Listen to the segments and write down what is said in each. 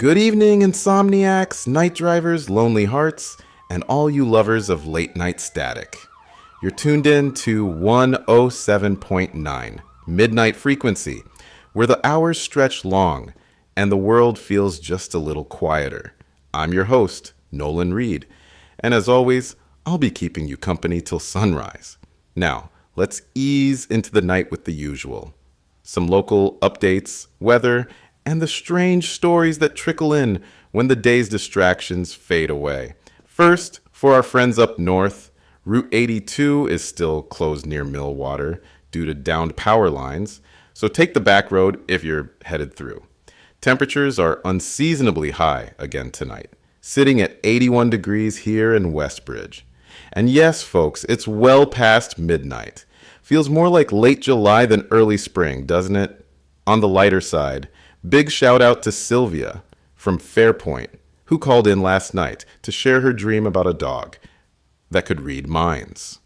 Good evening, insomniacs, night drivers, lonely hearts, and all you lovers of late night static. You're tuned in to 107.9, Midnight Frequency, where the hours stretch long and the world feels just a little quieter. I'm your host, Nolan Reed, and as always, I'll be keeping you company till sunrise. Now, let's ease into the night with the usual. Some local updates, weather, and the strange stories that trickle in when the day's distractions fade away. First, for our friends up north, Route 82 is still closed near Millwater due to downed power lines, so take the back road if you're headed through. Temperatures are unseasonably high again tonight, sitting at 81 degrees here in Westbridge. And yes, folks, it's well past midnight. Feels more like late July than early spring, doesn't it? On the lighter side, big shout out to Sylvia from Fairpoint, who called in last night to share her dream about a dog that could read minds.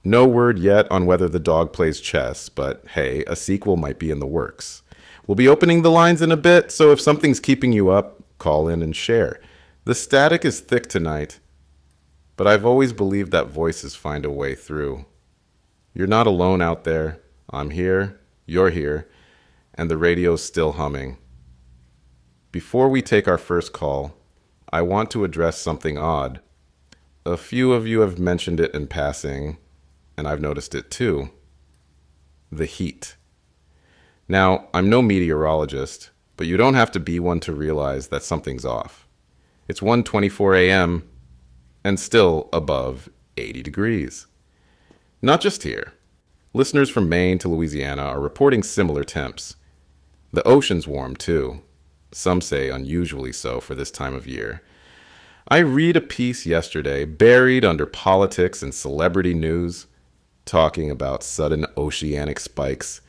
No word yet on whether the dog plays chess, but hey, a sequel might be in the works. We'll be opening the lines in a bit, so if something's keeping you up, call in and share. The static is thick tonight, but I've always believed that voices find a way through. You're not alone out there. I'm here, you're here, and the radio's still humming. Before we take our first call, I want to address something odd. A few of you have mentioned it in passing, and I've noticed it too. The heat. Now, I'm no meteorologist, but you don't have to be one to realize that something's off. It's 1:24 a.m. and still above 80 degrees. Not just here. Listeners from Maine to Louisiana are reporting similar temps. The ocean's warm too. Some say unusually so for this time of year. I read a piece yesterday buried under politics and celebrity news, talking about sudden oceanic spikes.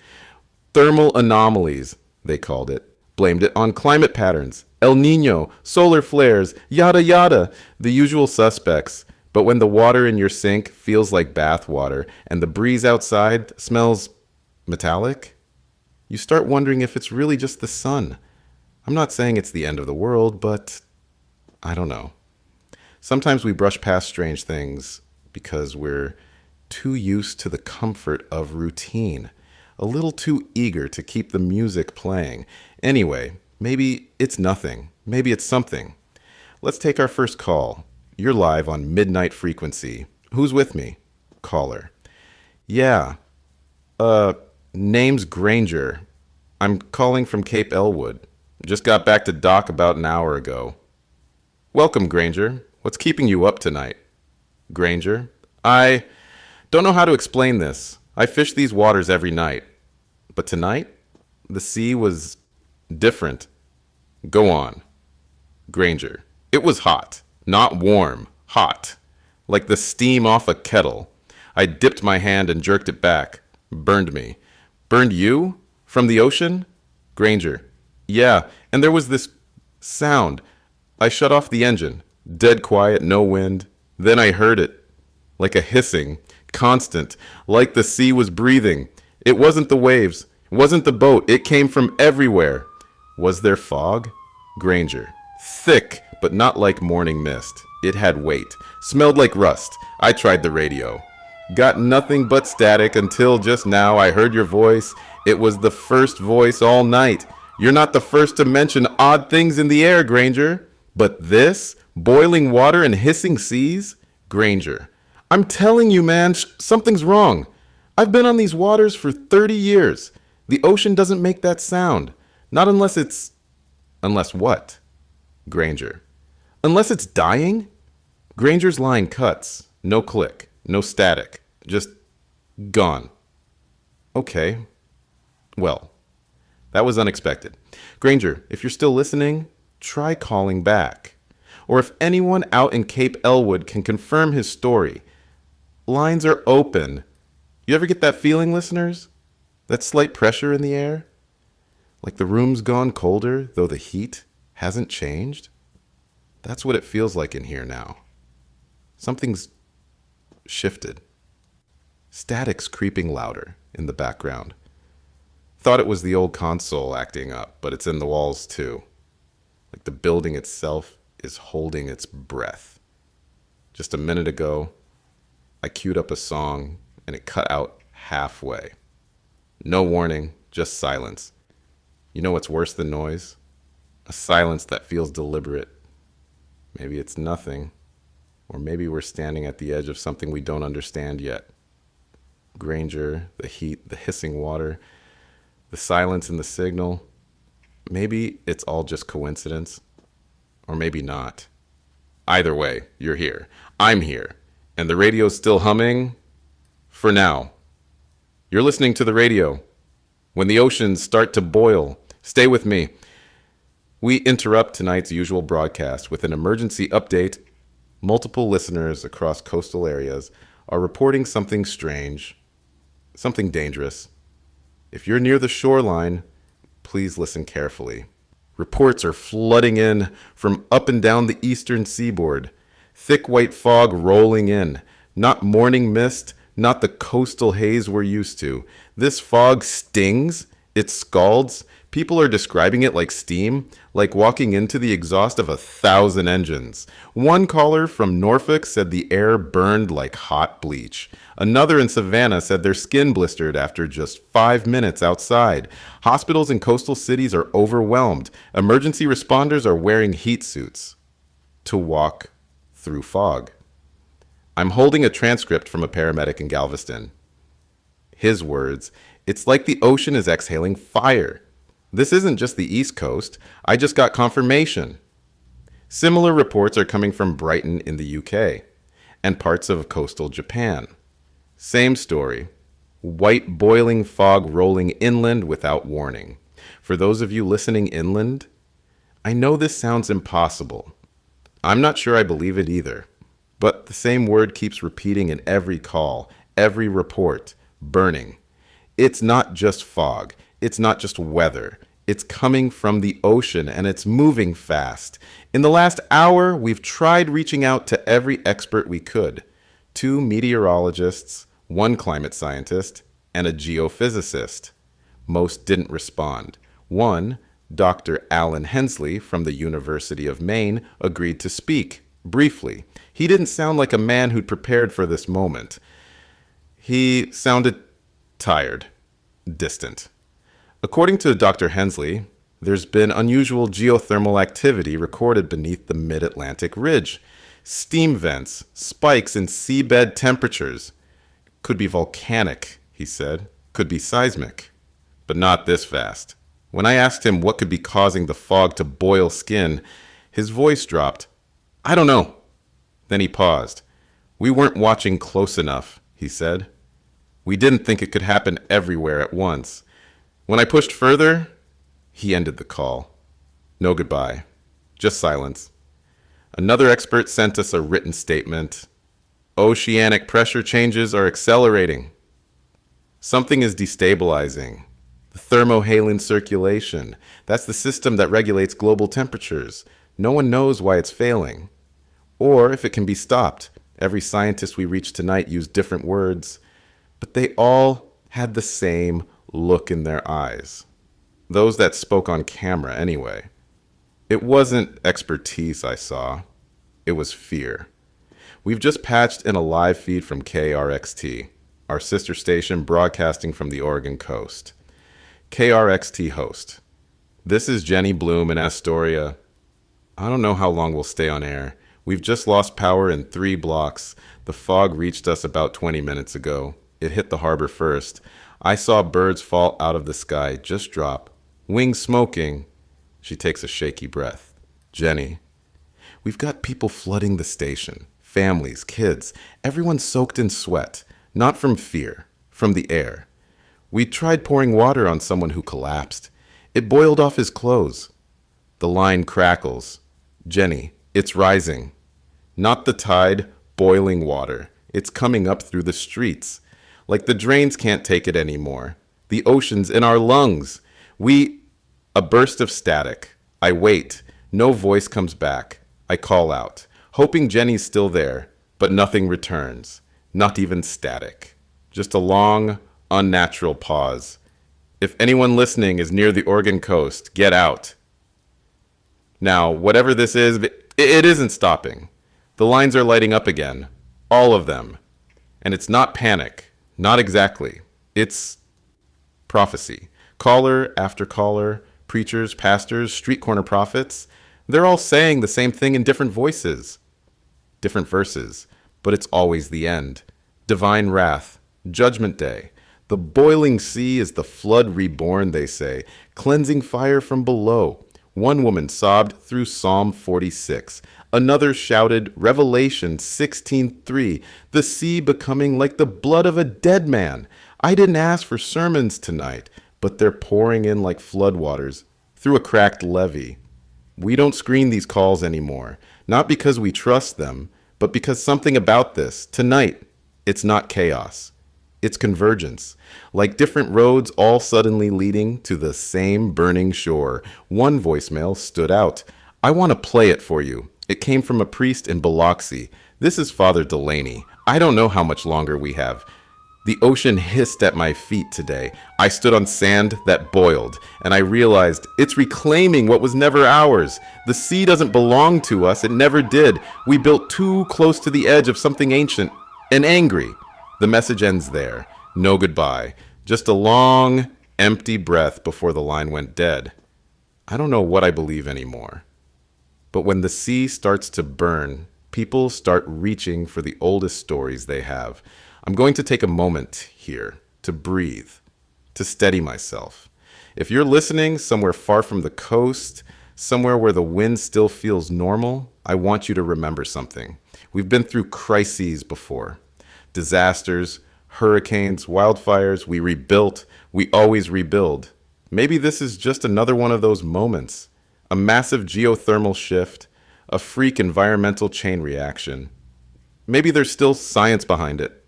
Thermal anomalies, they called it. Blamed it on climate patterns, El Nino, solar flares, yada yada, the usual suspects. But when the water in your sink feels like bath water and the breeze outside smells metallic, you start wondering if it's really just the sun. I'm not saying it's the end of the world, but I don't know. Sometimes we brush past strange things because we're too used to the comfort of routine, a little too eager to keep the music playing. Anyway, maybe it's nothing. Maybe it's something. Let's take our first call. You're live on Midnight Frequency. Who's with me? Caller. Yeah. Name's Granger. I'm calling from Cape Elwood. Just got back to dock about an hour ago. Welcome, Granger. What's keeping you up tonight? Granger. I don't know how to explain this. I fish these waters every night. But tonight, the sea was different. Go on. Granger. It was hot. Not warm. Hot. Like the steam off a kettle. I dipped my hand and jerked it back. Burned me. Burned you? From the ocean? Granger. Yeah, and there was this sound. I shut off the engine. Dead quiet, no wind. Then I heard it. Like a hissing. Constant. Like the sea was breathing. It wasn't the waves. It wasn't the boat. It came from everywhere. Was there fog? Granger. Thick, but not like morning mist. It had weight. Smelled like rust. I tried the radio. Got nothing but static until just now I heard your voice. It was the first voice all night. You're not the first to mention odd things in the air, Granger. But this? Boiling water and hissing seas? Granger. I'm telling you, man, something's wrong. I've been on these waters for 30 years. The ocean doesn't make that sound. Not unless it's... Unless what? Granger. Unless it's dying? Granger's line cuts. No click. No static. Just gone. Okay. Well, that was unexpected. Granger, if you're still listening, try calling back. Or if anyone out in Cape Elwood can confirm his story, lines are open. You ever get that feeling, listeners? That slight pressure in the air? Like the room's gone colder, though the heat hasn't changed? That's what it feels like in here now. Something's shifted. Static's creeping louder in the background. Thought it was the old console acting up, but it's in the walls too. like the building itself is holding its breath. Just a minute ago, I queued up a song and it cut out halfway. No warning, just silence. You know what's worse than noise? A silence that feels deliberate. Maybe it's nothing, or maybe we're standing at the edge of something we don't understand yet. Granger, the heat, the hissing water, the silence in the signal. Maybe it's all just coincidence, or maybe not. Either way, you're here. I'm here. And the radio's still humming for now. You're listening to the radio. When the oceans start to boil, stay with me. We interrupt tonight's usual broadcast with an emergency update. Multiple listeners across coastal areas are reporting something strange, something dangerous. If you're near the shoreline, please listen carefully. Reports are flooding in from up and down the eastern seaboard. Thick white fog rolling in. Not morning mist, not the coastal haze we're used to. This fog stings, it scalds. People are describing it like steam, like walking into the exhaust of 1,000 engines. One caller from Norfolk said the air burned like hot bleach. Another in Savannah said their skin blistered after just 5 minutes outside. Hospitals in coastal cities are overwhelmed. Emergency responders are wearing heat suits to walk through fog. I'm holding a transcript from a paramedic in Galveston. His words, "It's like the ocean is exhaling fire. This isn't just the East Coast. I just got confirmation." Similar reports are coming from Brighton in the UK and parts of coastal Japan. Same story. White boiling fog rolling inland without warning. For those of you listening inland, I know this sounds impossible. I'm not sure I believe it either. But the same word keeps repeating in every call, every report. Burning. It's not just fog. It's not just weather. It's coming from the ocean and it's moving fast. In the last hour, we've tried reaching out to every expert we could. 2 meteorologists, 1 climate scientist, and a geophysicist. Most didn't respond. One, Dr. Alan Hensley from the University of Maine, agreed to speak, briefly. He didn't sound like a man who'd prepared for this moment. He sounded tired, distant. According to Dr. Hensley, there's been unusual geothermal activity recorded beneath the mid-Atlantic ridge. Steam vents, spikes in seabed temperatures. Could be volcanic, he said. Could be seismic. But not this fast. When I asked him what could be causing the fog to boil skin, his voice dropped. "I don't know." Then he paused. "We weren't watching close enough," he said. "We didn't think it could happen everywhere at once. When I pushed further," he ended the call. No goodbye. Just silence. Another expert sent us a written statement. "Oceanic pressure changes are accelerating. Something is destabilizing. The thermohaline circulation. That's the system that regulates global temperatures. No one knows why it's failing. Or if it can be stopped. Every scientist we reached tonight used different words, but they all had the same look in their eyes. Those that spoke on camera, anyway. It wasn't expertise I saw. It was fear. We've just patched in a live feed from KRXT, our sister station broadcasting from the Oregon coast. KRXT host. "This is Jenny Bloom in Astoria. I don't know how long we'll stay on air. We've just lost power in 3 blocks. The fog reached us about 20 minutes ago. It hit the harbor first. I saw birds fall out of the sky, just drop. Wings smoking." She takes a shaky breath. "Jenny, we've got people flooding the station. Families, kids, everyone soaked in sweat. Not from fear, from the air. We tried pouring water on someone who collapsed. It boiled off his clothes. The line crackles. Jenny, it's rising. Not the tide, boiling water. It's coming up through the streets. Like the drains can't take it anymore. The ocean's in our lungs. A burst of static. I wait. No voice comes back. I call out, hoping Jenny's still there, but nothing returns. Not even static. Just a long, unnatural pause. If anyone listening is near the Oregon coast, get out. Now, whatever this is, it isn't stopping. The lines are lighting up again. All of them. And it's not panic. Not exactly. It's prophecy. Caller after caller, preachers, pastors, street corner prophets, they're all saying the same thing in different voices, different verses, but it's always the end. Divine wrath, judgment day. The boiling sea is the flood reborn, they say, cleansing fire from below. One woman sobbed through Psalm 46. Another shouted Revelation 16:3, the sea becoming like the blood of a dead man. I didn't ask for sermons tonight, but they're pouring in like floodwaters through a cracked levee. We don't screen these calls anymore, not because we trust them, but because something about this, tonight, it's not chaos. It's convergence, like different roads all suddenly leading to the same burning shore. One voicemail stood out. I want to play it for you. It came from a priest in Biloxi. This is Father Delaney. I don't know how much longer we have. The ocean hissed at my feet today. I stood on sand that boiled, and I realized it's reclaiming what was never ours. The sea doesn't belong to us. It never did. We built too close to the edge of something ancient and angry. The message ends there. No goodbye. Just a long, empty breath before the line went dead. I don't know what I believe anymore. But when the sea starts to burn, people start reaching for the oldest stories they have. I'm going to take a moment here to breathe, to steady myself. If you're listening somewhere far from the coast, somewhere where the wind still feels normal, I want you to remember something. We've been through crises before. Disasters, hurricanes, wildfires, we rebuilt, we always rebuild. Maybe this is just another one of those moments. A massive geothermal shift, a freak environmental chain reaction. Maybe there's still science behind it.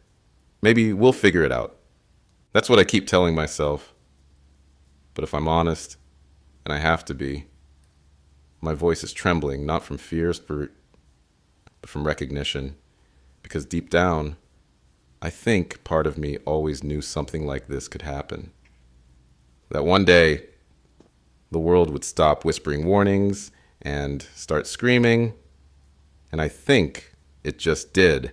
Maybe we'll figure it out. That's what I keep telling myself. But if I'm honest, and I have to be, my voice is trembling, not from fears, but from recognition. Because deep down, I think part of me always knew something like this could happen. That one day, the world would stop whispering warnings and start screaming. And I think it just did.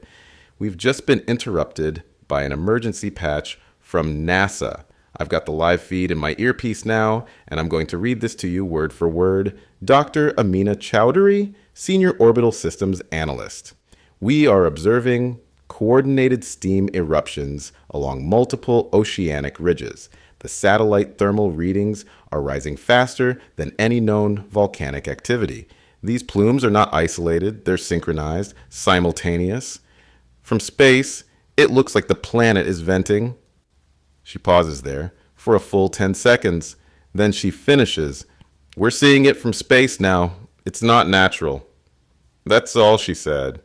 We've just been interrupted by an emergency patch from NASA. I've got the live feed in my earpiece now, and I'm going to read this to you word for word. Dr. Amina Chowdhury, Senior Orbital Systems Analyst. We are observing coordinated steam eruptions along multiple oceanic ridges. The satellite thermal readings are rising faster than any known volcanic activity. These plumes are not isolated, they're synchronized, simultaneous. From space, it looks like the planet is venting. She pauses there for a full 10 seconds. Then she finishes. We're seeing it from space now. It's not natural. That's all she said.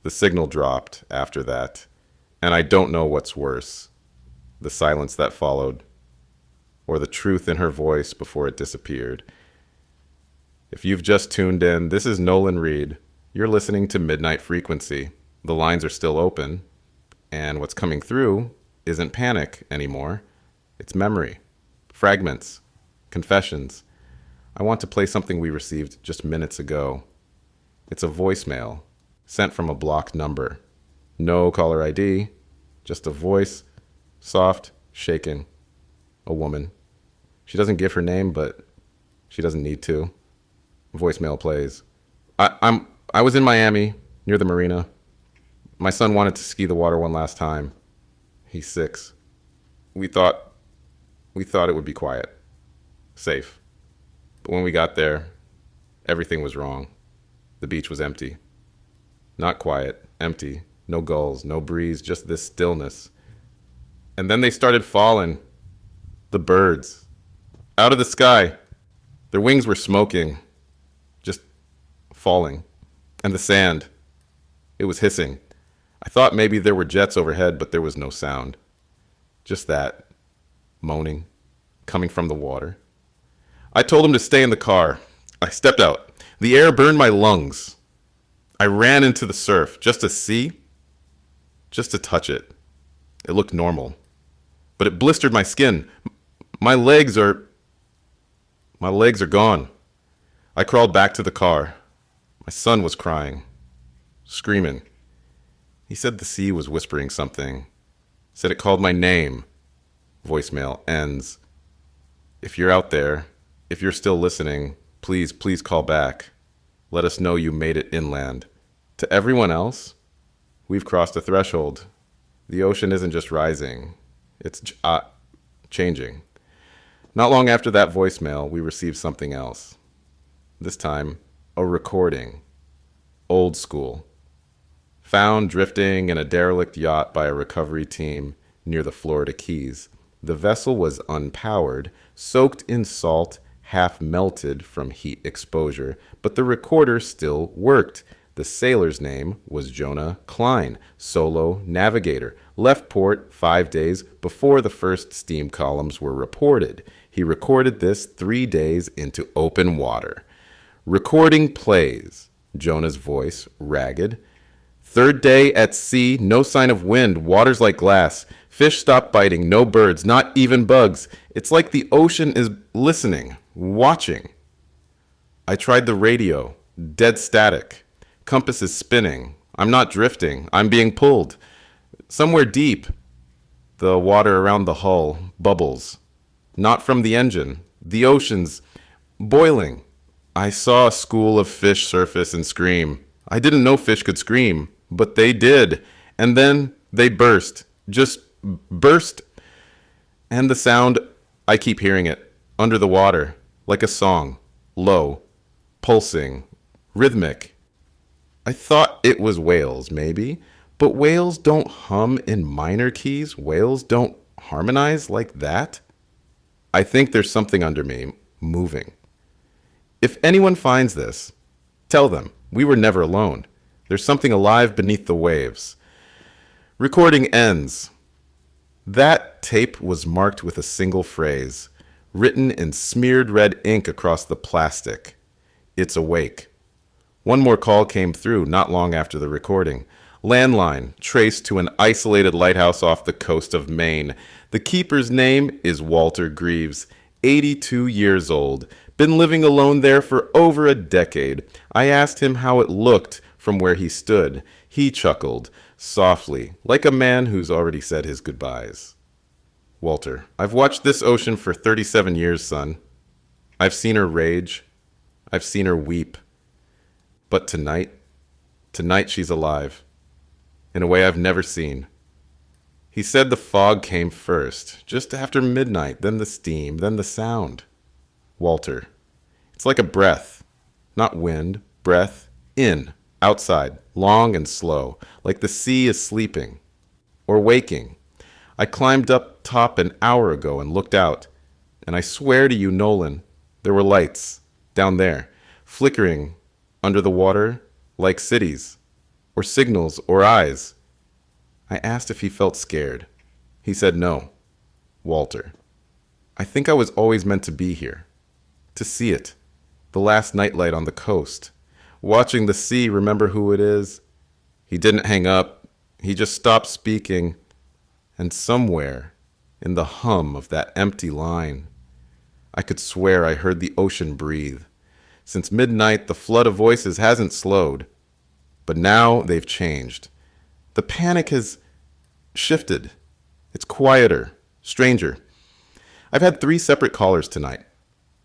The signal dropped after that. And I don't know what's worse. The silence that followed, or the truth in her voice before it disappeared. If you've just tuned in, this is Nolan Reed. You're listening to Midnight Frequency. The lines are still open. And what's coming through isn't panic anymore. It's memory, fragments, confessions. I want to play something we received just minutes ago. It's a voicemail sent from a blocked number. No caller ID, just a voice, soft, shaking. A woman. She doesn't give her name, but she doesn't need to. Voicemail plays. I was in Miami, near the marina. My son wanted to ski the water one last time. He's 6. We thought it would be quiet, safe. But when we got there, everything was wrong. The beach was empty. Not quiet, empty. No gulls, no breeze, just this stillness. And then they started falling. The birds. Out of the sky. Their wings were smoking. Just falling. And the sand. It was hissing. I thought maybe there were jets overhead, but there was no sound. Just that. Moaning. Coming from the water. I told him to stay in the car. I stepped out. The air burned my lungs. I ran into the surf just to see. Just to touch it. It looked normal. But it blistered my skin. My legs are gone. I crawled back to the car. My son was crying, screaming. He said the sea was whispering something. Said it called my name. Voicemail ends. If you're out there, if you're still listening, please call back. Let us know you made it inland. To everyone else, we've crossed a threshold. The ocean isn't just rising, it's changing. Not long after that voicemail, we received something else. This time, a recording. Old school. Found drifting in a derelict yacht by a recovery team near the Florida Keys. The vessel was unpowered, soaked in salt, half melted from heat exposure, but the recorder still worked. The sailor's name was Jonah Klein, solo navigator. Left port 5 days before the first steam columns were reported. He recorded this 3 days into open water. Recording plays. Jonah's voice, ragged. Third day at sea, no sign of wind, water's like glass. Fish stop biting, no birds, not even bugs. It's like the ocean is listening, watching. I tried the radio, dead static. Compass is spinning. I'm not drifting, I'm being pulled. Somewhere deep, the water around the hull bubbles. Not from the engine, the ocean's boiling. I saw a school of fish surface and scream. I didn't know fish could scream, but they did. And then they burst. Just burst. And the sound, I keep hearing it, under the water, like a song, low, pulsing, rhythmic. I thought it was whales, maybe, but whales don't hum in minor keys. Whales don't harmonize like that. I think there's something under me, moving. If anyone finds this, tell them we were never alone. There's something alive beneath the waves. Recording ends. That tape was marked with a single phrase, written in smeared red ink across the plastic. It's awake. One more call came through not long after the recording. Landline traced to an isolated lighthouse off the coast of Maine. The keeper's name is Walter Greaves, 82 years old. Been living alone there for over a decade. I asked him how it looked from where he stood. He chuckled, softly, like a man who's already said his goodbyes. Walter, I've watched this ocean for 37 years, son. I've seen her rage. I've seen her weep. But tonight she's alive. In a way I've never seen. He said the fog came first, just after midnight, then the steam, then the sound. Walter, it's like a breath, not wind, breath, in, outside, long and slow, like the sea is sleeping or waking. I climbed up top an hour ago and looked out, and I swear to you, Nolan, there were lights down there, flickering under the water like cities, or signals, or eyes. I asked if he felt scared. He said no. Walter, I think I was always meant to be here. To see it, the last nightlight on the coast. Watching the sea, remember who it is? He didn't hang up. He just stopped speaking. And somewhere, in the hum of that empty line, I could swear I heard the ocean breathe. Since midnight, the flood of voices hasn't slowed. But now they've changed. The panic has shifted. It's quieter, stranger. I've had 3 separate callers tonight,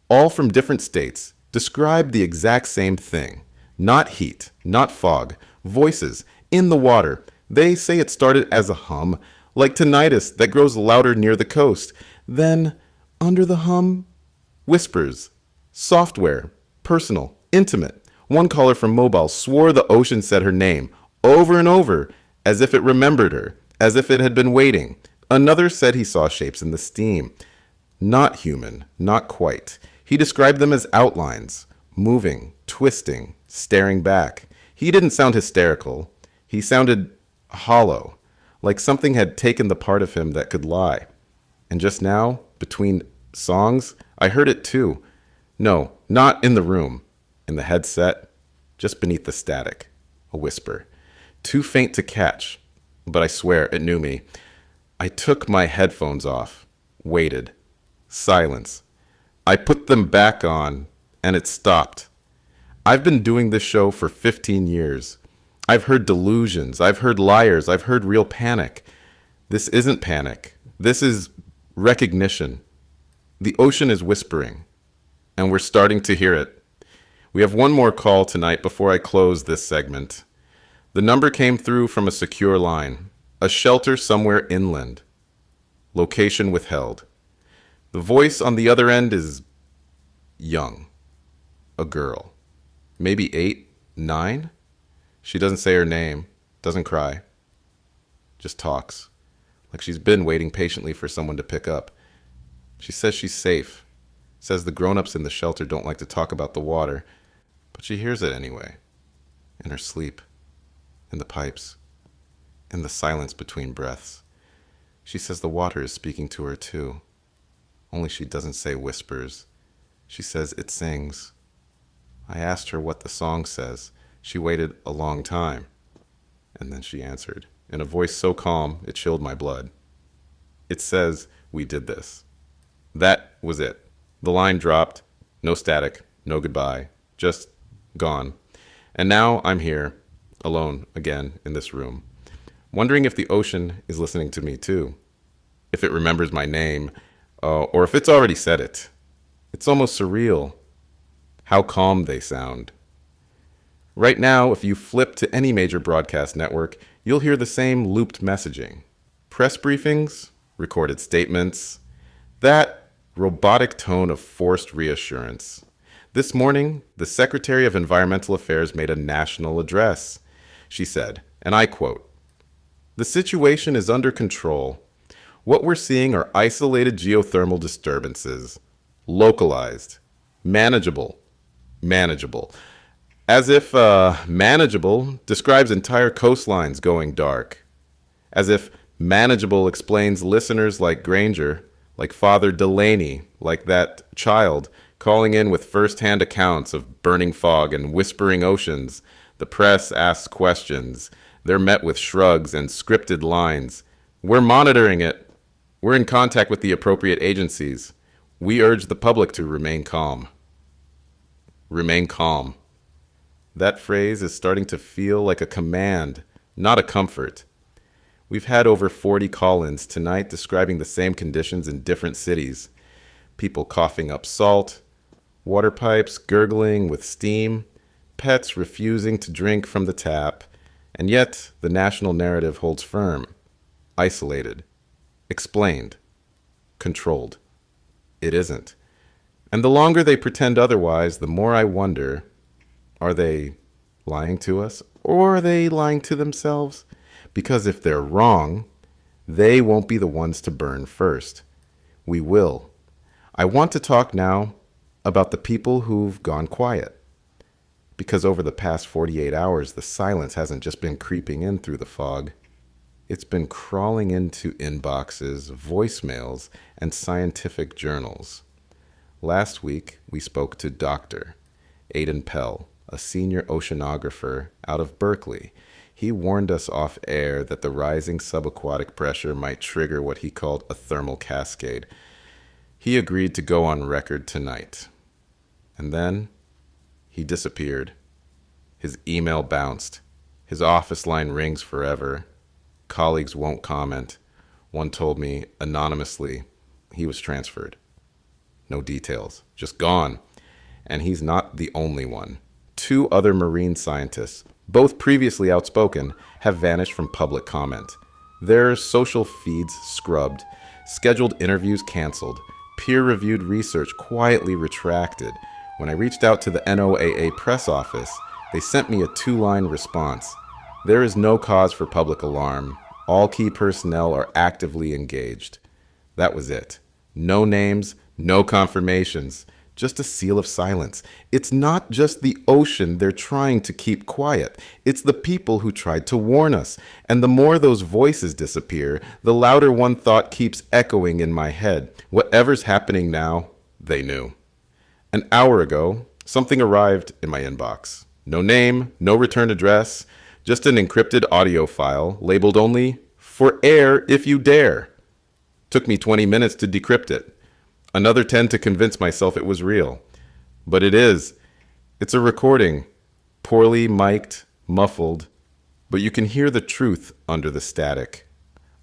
all from different states, describe the exact same thing. Not heat, not fog, voices, in the water. They say it started as a hum, like tinnitus that grows louder near the coast. Then, under the hum, whispers, software, personal, intimate. One caller from Mobile swore the ocean said her name, over and over, as if it remembered her, as if it had been waiting. Another said he saw shapes in the steam. Not human, not quite. He described them as outlines, moving, twisting, staring back. He didn't sound hysterical. He sounded hollow, like something had taken the part of him that could lie. And just now, between songs, I heard it too. No, not in the room, in the headset, just beneath the static, a whisper. Too faint to catch, but I swear it knew me. I took my headphones off, waited. Silence. I put them back on, and it stopped. I've been doing this show for 15 years. I've heard delusions, I've heard liars, I've heard real panic. This isn't panic. This is recognition. The ocean is whispering, and we're starting to hear it. We have one more call tonight before I close this segment. The number came through from a secure line, a shelter somewhere inland. Location withheld. The voice on the other end is young. A girl. Maybe 8, 9? She doesn't say her name, doesn't cry. Just talks. Like she's been waiting patiently for someone to pick up. She says she's safe. Says the grown-ups in the shelter don't like to talk about the water, but she hears it anyway. In her sleep. In the pipes. In the silence between breaths. She says the water is speaking to her too. Only she doesn't say whispers. She says it sings. I asked her what the song says. She waited a long time. And then she answered, in a voice so calm it chilled my blood. It says, we did this. That was it. The line dropped. No static. No goodbye. Just gone. And now I'm here, alone again in this room, wondering if the ocean is listening to me too. If it remembers my name, or if it's already said it. It's almost surreal how calm they sound. Right now, if you flip to any major broadcast network, you'll hear the same looped messaging. Press briefings, recorded statements, that robotic tone of forced reassurance. This morning, the Secretary of Environmental Affairs made a national address. She said, and I quote, "The situation is under control. What we're seeing are isolated geothermal disturbances, localized, manageable. As if manageable describes entire coastlines going dark. As if manageable explains listeners like Granger, like Father Delaney, like that child, calling in with first-hand accounts of burning fog and whispering oceans. The press asks questions. They're met with shrugs and scripted lines. We're monitoring it. We're in contact with the appropriate agencies. We urge the public to remain calm." Remain calm. That phrase is starting to feel like a command, not a comfort. We've had over 40 call-ins tonight describing the same conditions in different cities. People coughing up salt, water pipes gurgling with steam, pets refusing to drink from the tap, and yet the national narrative holds firm. Isolated. Explained. Controlled. It isn't. And the longer they pretend otherwise, the more I wonder, are they lying to us, or are they lying to themselves? Because if they're wrong, they won't be the ones to burn first. We will. I want to talk now about the people who've gone quiet. Because over the past 48 hours, the silence hasn't just been creeping in through the fog. It's been crawling into inboxes, voicemails, and scientific journals. Last week, we spoke to Dr. Aidan Pell, a senior oceanographer out of Berkeley. He warned us off air that the rising subaquatic pressure might trigger what he called a thermal cascade. He agreed to go on record tonight. And then he disappeared. His email bounced. His office line rings forever. Colleagues won't comment. One told me anonymously he was transferred. No details, just gone. And he's not the only one. 2 other marine scientists, both previously outspoken, have vanished from public comment. Their social feeds scrubbed, scheduled interviews canceled, peer-reviewed research quietly retracted. When I reached out to the NOAA press office, they sent me a 2-line response. There is no cause for public alarm. All key personnel are actively engaged. That was it. No names, no confirmations, just a seal of silence. It's not just the ocean they're trying to keep quiet. It's the people who tried to warn us. And the more those voices disappear, the louder one thought keeps echoing in my head. Whatever's happening now, they knew. An hour ago, something arrived in my inbox. No name, no return address, just an encrypted audio file labeled only, "For air if you dare." Took me 20 minutes to decrypt it. Another 10 to convince myself it was real. But it is. It's a recording, poorly mic'd, muffled, but you can hear the truth under the static.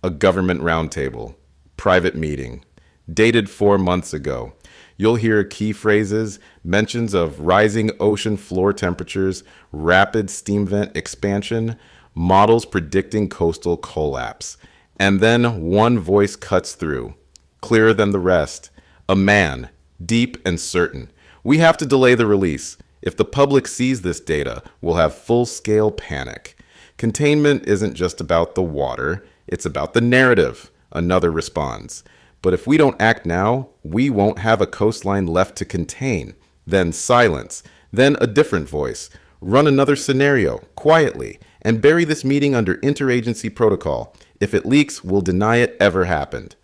A government roundtable, private meeting, dated 4 months ago. You'll hear key phrases, mentions of rising ocean floor temperatures, rapid steam vent expansion, models predicting coastal collapse. And then one voice cuts through, clearer than the rest. A man, deep and certain. We have to delay the release. If the public sees this data, we'll have full-scale panic. Containment isn't just about the water, it's about the narrative, another responds. But if we don't act now, we won't have a coastline left to contain. Then silence. Then a different voice. Run another scenario, quietly, and bury this meeting under interagency protocol. If it leaks, we'll deny it ever happened.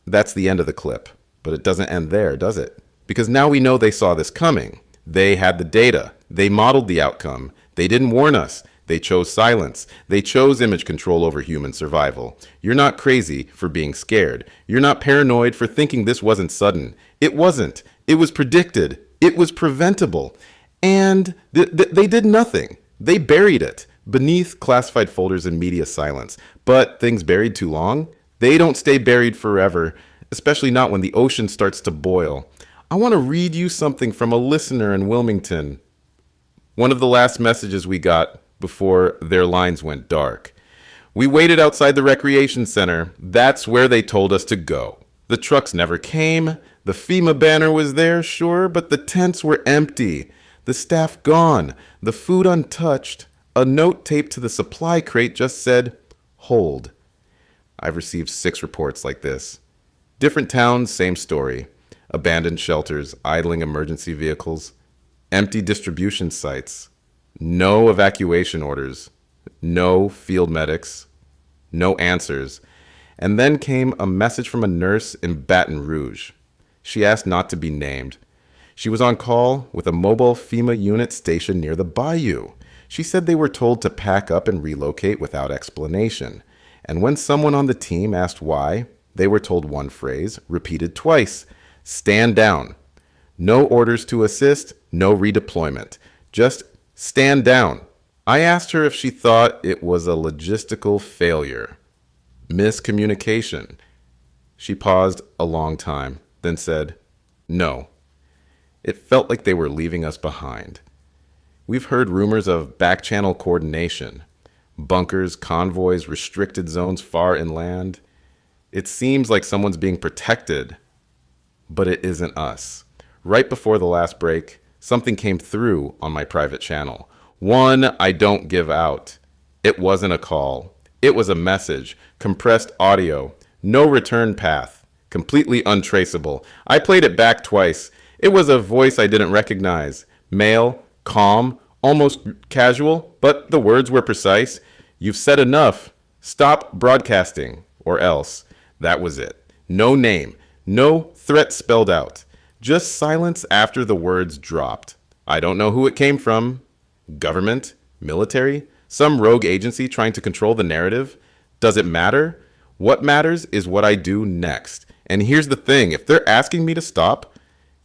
That's the end of the clip. But it doesn't end there, does it? Because now we know they saw this coming. They had the data. They modeled the outcome. They didn't warn us. They chose silence. They chose image control over human survival. You're not crazy for being scared. You're not paranoid for thinking this wasn't sudden. It wasn't. It was predicted. It was preventable. And they did nothing. They buried it beneath classified folders and media silence. But things buried too long, they don't stay buried forever, especially not when the ocean starts to boil. I want to read you something from a listener in Wilmington. One of the last messages we got before their lines went dark. We waited outside the recreation center. That's where they told us to go. The trucks never came. The FEMA banner was there, sure, but the tents were empty. The staff gone. The food untouched. A note taped to the supply crate just said, "Hold." I've received 6 reports like this. Different towns, same story. Abandoned shelters, idling emergency vehicles, empty distribution sites, no evacuation orders, no field medics, no answers. And then came a message from a nurse in Baton Rouge. She asked not to be named. She was on call with a mobile FEMA unit stationed near the bayou. She said they were told to pack up and relocate without explanation. And when someone on the team asked why, they were told one phrase, repeated twice: stand down. No orders to assist, no redeployment. Just stand down. I asked her if she thought it was a logistical failure. Miscommunication. She paused a long time, then said, no. It felt like they were leaving us behind. We've heard rumors of back-channel coordination, bunkers, convoys, restricted zones far inland. It seems like someone's being protected, but it isn't us. Right before the last break, something came through on my private channel. One I don't give out. It wasn't a call. It was a message, compressed audio, no return path, completely untraceable. I played it back twice. It was a voice I didn't recognize. Male, calm, almost casual, but the words were precise. You've said enough. Stop broadcasting, or else. That was it. No name, no threat spelled out. Just silence after the words dropped. I don't know who it came from. Government? Military? Some rogue agency trying to control the narrative? Does it matter? What matters is what I do next. And here's the thing, if they're asking me to stop,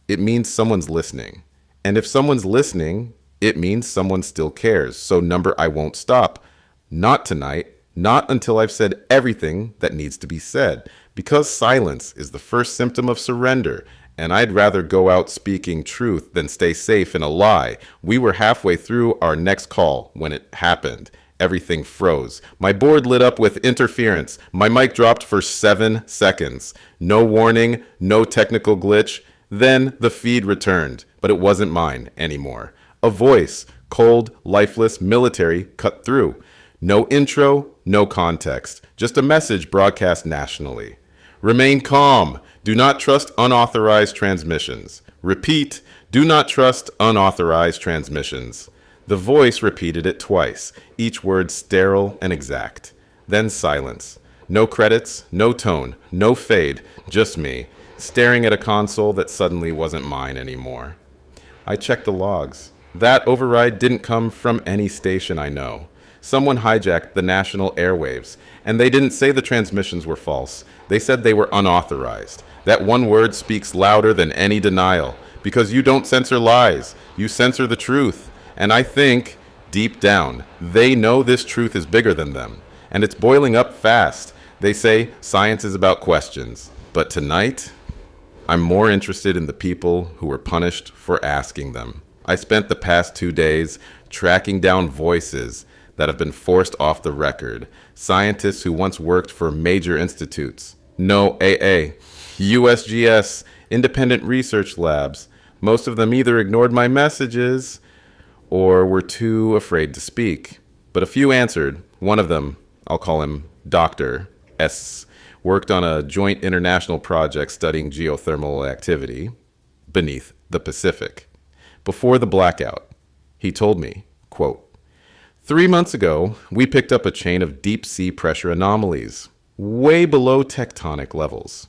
it means someone's listening. And if someone's listening, it means someone still cares. So number, I won't stop. Not tonight. Not until I've said everything that needs to be said. Because silence is the first symptom of surrender. And I'd rather go out speaking truth than stay safe in a lie. We were halfway through our next call when it happened. Everything froze. My board lit up with interference. My mic dropped for 7 seconds. No warning, no technical glitch. Then the feed returned, but it wasn't mine anymore. A voice, cold, lifeless, military, cut through. No intro, no context. Just a message broadcast nationally. Remain calm. Do not trust unauthorized transmissions. Repeat, do not trust unauthorized transmissions. The voice repeated it twice, each word sterile and exact. Then silence. No credits, no tone, no fade, just me, staring at a console that suddenly wasn't mine anymore. I checked the logs. That override didn't come from any station I know. Someone hijacked the national airwaves, and they didn't say the transmissions were false. They said they were unauthorized. That one word speaks louder than any denial, because you don't censor lies. You censor the truth. And I think, deep down, they know this truth is bigger than them. And it's boiling up fast. They say science is about questions. But tonight, I'm more interested in the people who were punished for asking them. I spent the past 2 days tracking down voices that have been forced off the record. Scientists who once worked for major institutes. No AA, USGS, independent research labs. Most of them either ignored my messages or were too afraid to speak. But a few answered. One of them, I'll call him Dr. S., worked on a joint international project studying geothermal activity beneath the Pacific. Before the blackout, he told me, quote, 3 months ago, we picked up a chain of deep sea pressure anomalies, way below tectonic levels.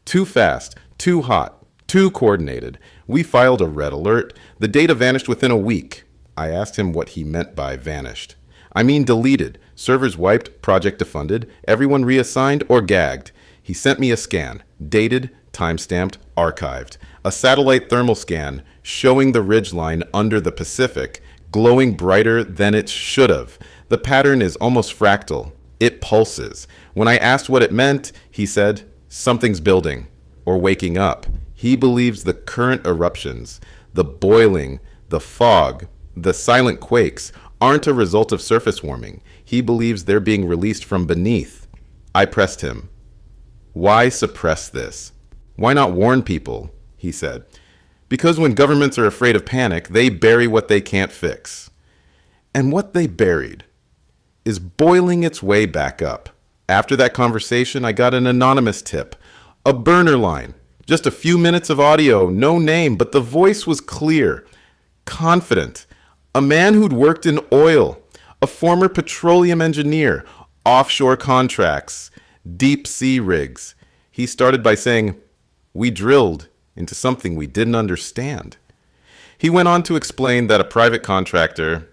Too fast, too hot, too coordinated. We filed a red alert. The data vanished within a week. I asked him what he meant by vanished. I mean deleted, servers wiped, project defunded, everyone reassigned or gagged. He sent me a scan, dated, timestamped, archived. A satellite thermal scan showing the ridgeline under the Pacific, glowing brighter than it should have. The pattern is almost fractal. It pulses. When I asked what it meant, he said, something's building or waking up. He believes the current eruptions, the boiling, the fog, the silent quakes aren't a result of surface warming. He believes they're being released from beneath. I pressed him. Why suppress this? Why not warn people? He said. Because when governments are afraid of panic, they bury what they can't fix. And what they buried is boiling its way back up. After that conversation, I got an anonymous tip. A burner line. Just a few minutes of audio, no name, but the voice was clear, confident. A man who'd worked in oil, a former petroleum engineer, offshore contracts, deep sea rigs. He started by saying, we drilled into something we didn't understand. He went on to explain that a private contractor,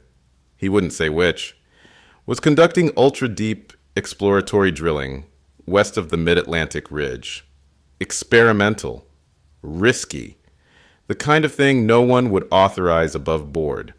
he wouldn't say which, was conducting ultra-deep exploratory drilling west of the Mid-Atlantic Ridge. Experimental, risky, the kind of thing no one would authorize above board.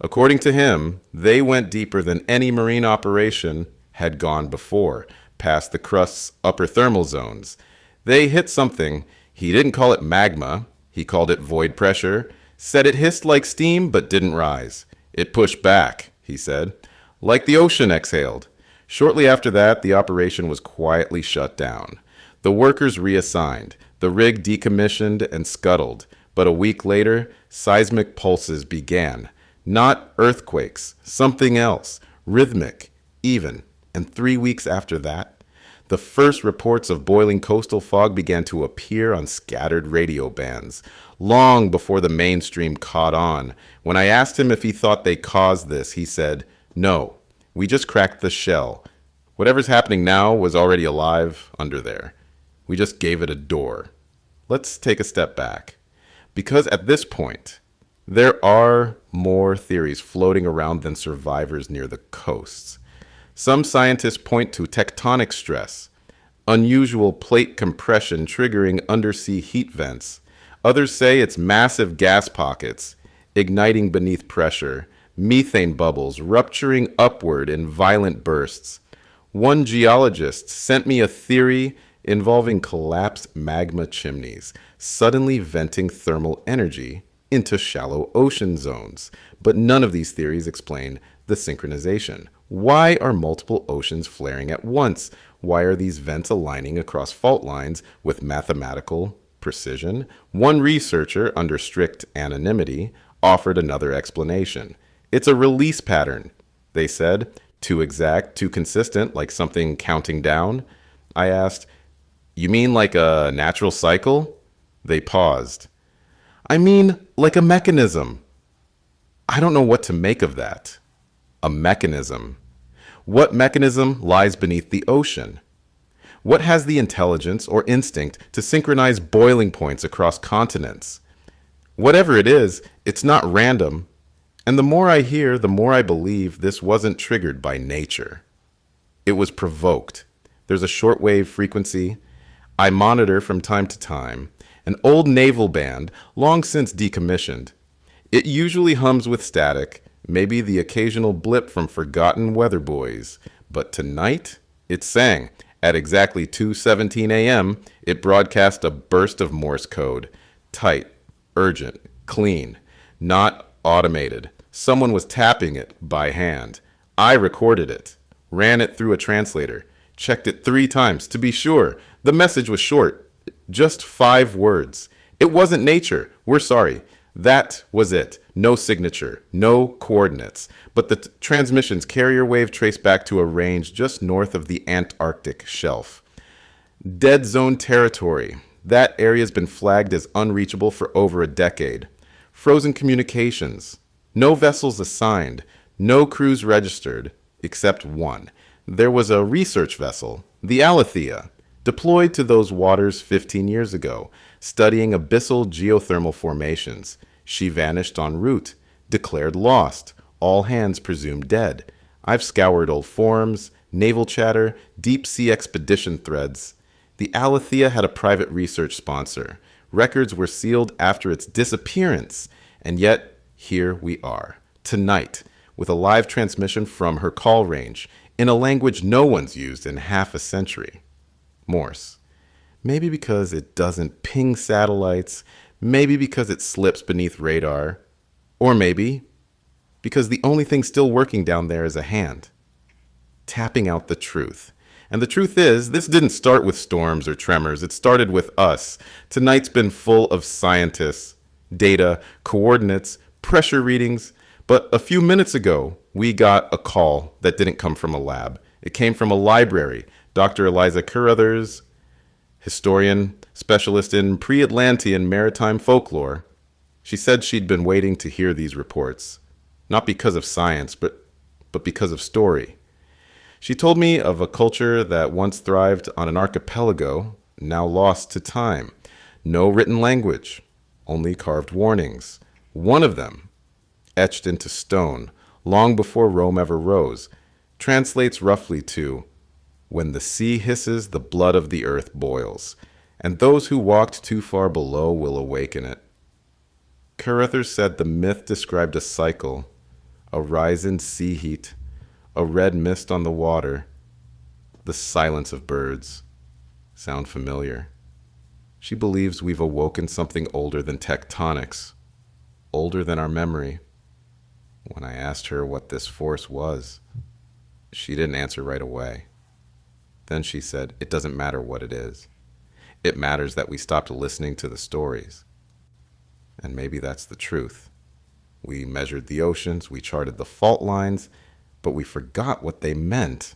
According to him, they went deeper than any marine operation had gone before, past the crust's upper thermal zones. They hit something. He didn't call it magma. He called it void pressure, said it hissed like steam but didn't rise. It pushed back, he said, like the ocean exhaled. Shortly after that, the operation was quietly shut down. The workers reassigned, the rig decommissioned and scuttled, but a week later, seismic pulses began. Not earthquakes, something else, rhythmic, even. And 3 weeks after that, the first reports of boiling coastal fog began to appear on scattered radio bands, long before the mainstream caught on. When I asked him if he thought they caused this, he said, no, we just cracked the shell. Whatever's happening now was already alive under there. We just gave it a door. Let's take a step back. Because at this point, there are more theories floating around than survivors near the coasts. Some scientists point to tectonic stress, unusual plate compression triggering undersea heat vents. Others say it's massive gas pockets igniting beneath pressure, methane bubbles rupturing upward in violent bursts. One geologist sent me a theory involving collapsed magma chimneys, suddenly venting thermal energy into shallow ocean zones. But none of these theories explain the synchronization. Why are multiple oceans flaring at once? Why are these vents aligning across fault lines with mathematical precision? One researcher, under strict anonymity, offered another explanation. It's a release pattern, they said. Too exact, too consistent, like something counting down. I asked, you mean like a natural cycle? They paused. I mean like a mechanism. I don't know what to make of that. A mechanism. What mechanism lies beneath the ocean? What has the intelligence or instinct to synchronize boiling points across continents? Whatever it is, it's not random. And the more I hear, the more I believe this wasn't triggered by nature. It was provoked. There's a shortwave frequency I monitor from time to time, an old naval band long since decommissioned. It usually hums with static, maybe the occasional blip from forgotten weather buoys. But tonight, it sang. At exactly 2:17 a.m., it broadcast a burst of Morse code. Tight, urgent, clean, not automated. Someone was tapping it by hand. I recorded it, ran it through a translator, checked it 3 times to be sure. The message was short, just 5 words. It wasn't nature. We're sorry. That was it. No signature, no coordinates. But the transmission's carrier wave traced back to a range just north of the Antarctic shelf. Dead zone territory. That area's been flagged as unreachable for over a decade. Frozen communications. No vessels assigned. No crews registered, except one. There was a research vessel, the Alethea, deployed to those waters 15 years ago, studying abyssal geothermal formations. She vanished en route, declared lost, all hands presumed dead. I've scoured old forums, naval chatter, deep sea expedition threads. The Alethea had a private research sponsor. Records were sealed after its disappearance, and yet here we are, tonight, with a live transmission from her call range, in a language no one's used in half a century. Morse. Maybe because it doesn't ping satellites, maybe because it slips beneath radar, or maybe because the only thing still working down there is a hand, tapping out the truth. And the truth is, this didn't start with storms or tremors, it started with us. Tonight's been full of scientists, data, coordinates, pressure readings, but a few minutes ago, we got a call that didn't come from a lab. It came from a library. Dr. Eliza Carruthers, historian, specialist in pre-Atlantean maritime folklore, she said she'd been waiting to hear these reports, not because of science, but because of story. She told me of a culture that once thrived on an archipelago, now lost to time. No written language, only carved warnings. One of them, etched into stone, long before Rome ever rose, translates roughly to, "When the sea hisses, the blood of the earth boils, and those who walked too far below will awaken it." Carruthers said the myth described a cycle, a rise in sea heat, a red mist on the water, the silence of birds. Sound familiar? She believes we've awoken something older than tectonics, older than our memory. When I asked her what this force was, she didn't answer right away. Then she said, it doesn't matter what it is. It matters that we stopped listening to the stories. And maybe that's the truth. We measured the oceans, we charted the fault lines, but we forgot what they meant.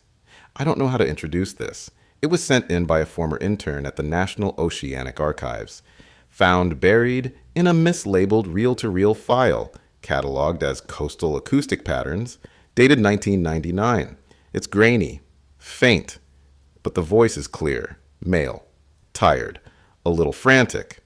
I don't know how to introduce this. It was sent in by a former intern at the National Oceanic Archives, found buried in a mislabeled reel-to-reel file, cataloged as Coastal Acoustic Patterns, dated 1999. It's grainy, faint, but the voice is clear, male, tired, a little frantic.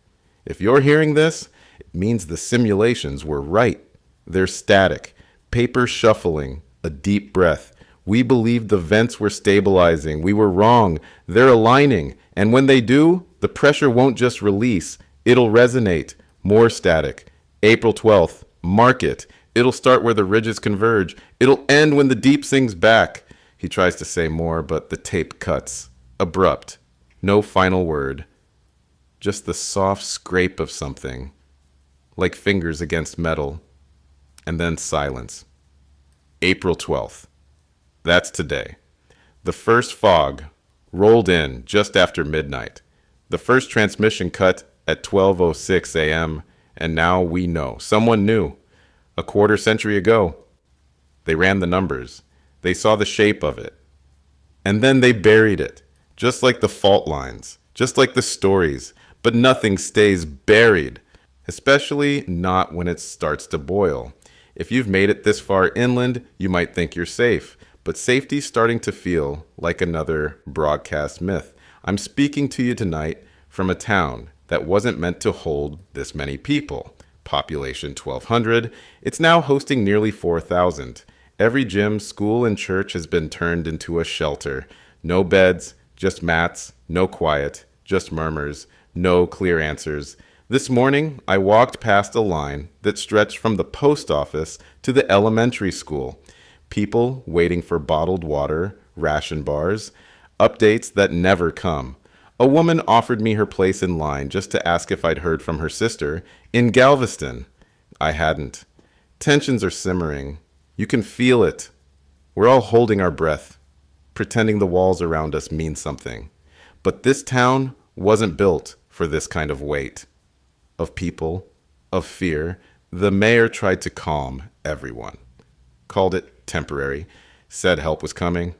If you're hearing this, it means the simulations were right. They're static, paper shuffling, a deep breath. We believed the vents were stabilizing. We were wrong. They're aligning. And when they do, the pressure won't just release. It'll resonate. More static. April 12th. Mark it. It'll start where the ridges converge. It'll end when the deep sings back. He tries to say more, but the tape cuts. Abrupt. No final word. Just the soft scrape of something, like fingers against metal. And then silence. April 12th. That's today. The first fog rolled in just after midnight. The first transmission cut at 12:06 a.m. And now we know. Someone knew. A quarter century ago. They ran the numbers. They saw the shape of it. And then they buried it. Just like the fault lines. Just like the stories. But nothing stays buried. Especially not when it starts to boil. If you've made it this far inland, you might think you're safe. But safety's starting to feel like another broadcast myth. I'm speaking to you tonight from a town that wasn't meant to hold this many people. Population 1,200. It's now hosting nearly 4,000. Every gym, school, and church has been turned into a shelter. No beds, just mats, no quiet, just murmurs, no clear answers. This morning, I walked past a line that stretched from the post office to the elementary school. People waiting for bottled water, ration bars, updates that never come. A woman offered me her place in line just to ask if I'd heard from her sister in Galveston. I hadn't. Tensions are simmering. You can feel it. We're all holding our breath, pretending the walls around us mean something. But this town wasn't built for this kind of weight. Of people, of fear, the mayor tried to calm everyone. Called it temporary, said help was coming.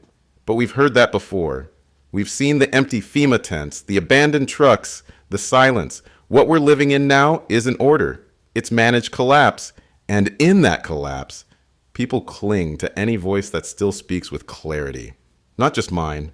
But we've heard that before. We've seen the empty FEMA tents, the abandoned trucks, the silence. What we're living in now isn't order. It's managed collapse. And in that collapse, people cling to any voice that still speaks with clarity. Not just mine.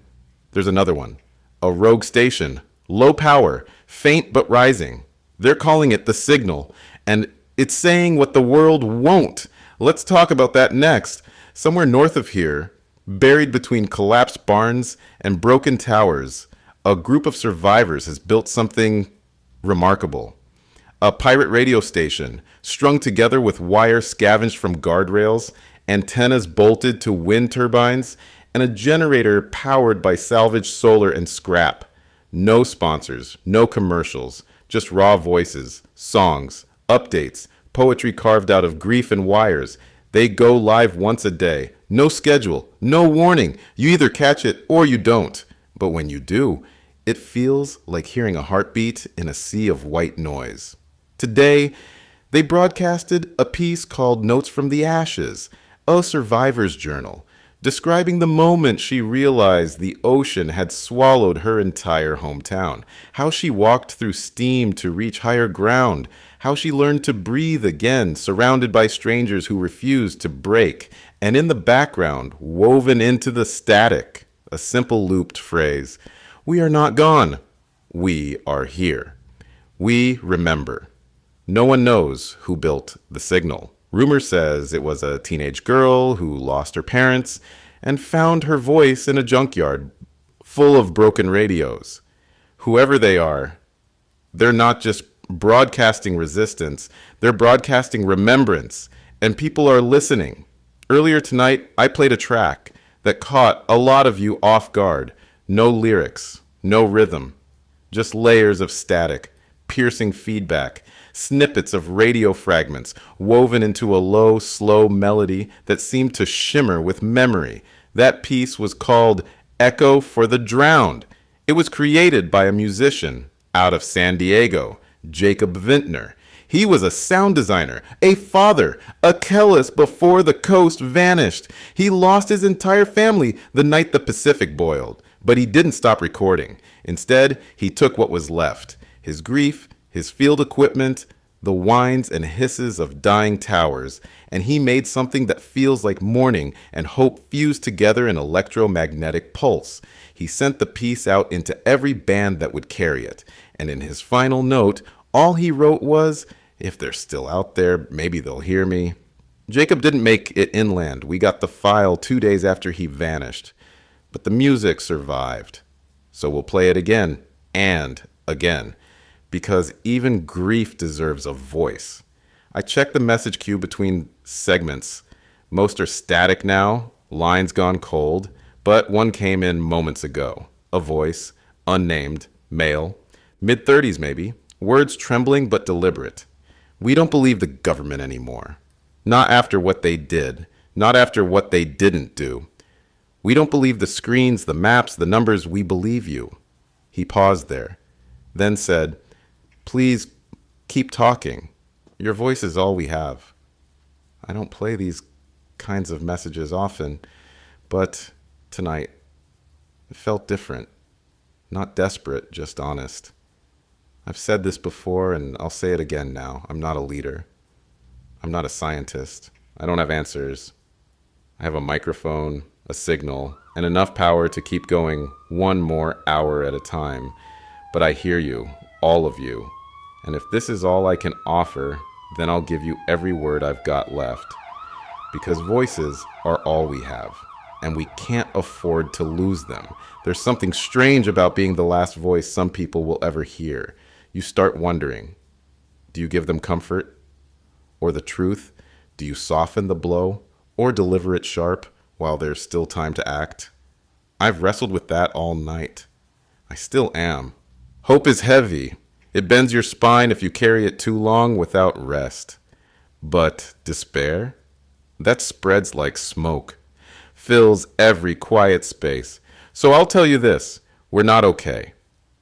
There's another one. A rogue station. Low power. Faint but rising. They're calling it the signal. And it's saying what the world won't. Let's talk about that next. Somewhere north of here, buried between collapsed barns and broken towers, a group of survivors has built something remarkable. A pirate radio station, strung together with wire scavenged from guardrails, antennas bolted to wind turbines, and a generator powered by salvaged solar and scrap. No sponsors, no commercials, just raw voices, songs, updates, poetry carved out of grief and wires. They go live once a day. No schedule, no warning. You either catch it or you don't. But when you do, it feels like hearing a heartbeat in a sea of white noise. Today, they broadcasted a piece called Notes from the Ashes, a survivor's journal, describing the moment she realized the ocean had swallowed her entire hometown, how she walked through steam to reach higher ground, how she learned to breathe again, surrounded by strangers who refused to break, and in the background, woven into the static, a simple looped phrase, "We are not gone. We are here. We remember." No one knows who built the signal. Rumor says it was a teenage girl who lost her parents and found her voice in a junkyard full of broken radios. Whoever they are, they're not just broadcasting resistance, they're broadcasting remembrance, and people are listening. Earlier tonight, I played a track that caught a lot of you off guard. No lyrics, no rhythm, just layers of static, piercing feedback, snippets of radio fragments woven into a low, slow melody that seemed to shimmer with memory. That piece was called Echo for the Drowned. It was created by a musician out of San Diego, Jacob Vintner. He was a sound designer, a father, a cellist before the coast vanished. He lost his entire family the night the Pacific boiled, but he didn't stop recording. Instead, he took what was left, his grief, his field equipment, the whines and hisses of dying towers, and he made something that feels like mourning and hope fused together in electromagnetic pulse. He sent the piece out into every band that would carry it, and in his final note, all he wrote was, "If they're still out there, maybe they'll hear me." Jacob didn't make it inland. We got the file 2 days after he vanished, but the music survived. So we'll play it again and again, because even grief deserves a voice. I checked the message queue between segments. Most are static now, lines gone cold, but one came in moments ago. A voice, unnamed, male, mid-30s maybe, words trembling but deliberate. We don't believe the government anymore. Not after what they did, not after what they didn't do. We don't believe the screens, the maps, the numbers. We believe you. He paused there, then said, "Please keep talking. Your voice is all we have." I don't play these kinds of messages often, but tonight it felt different. Not desperate, just honest. I've said this before and I'll say it again now. I'm not a leader. I'm not a scientist. I don't have answers. I have a microphone, a signal, and enough power to keep going one more hour at a time. But I hear you, all of you. And if this is all I can offer, then I'll give you every word I've got left. Because voices are all we have, and we can't afford to lose them. There's something strange about being the last voice some people will ever hear. You start wondering, Do you give them comfort or the truth? Do you soften the blow or deliver it sharp while there's still time to act? I've wrestled with that all night. I still am. Hope is heavy. It bends your spine if you carry it too long without rest. But despair? That spreads like smoke, fills every quiet space. So I'll tell you this, we're not okay,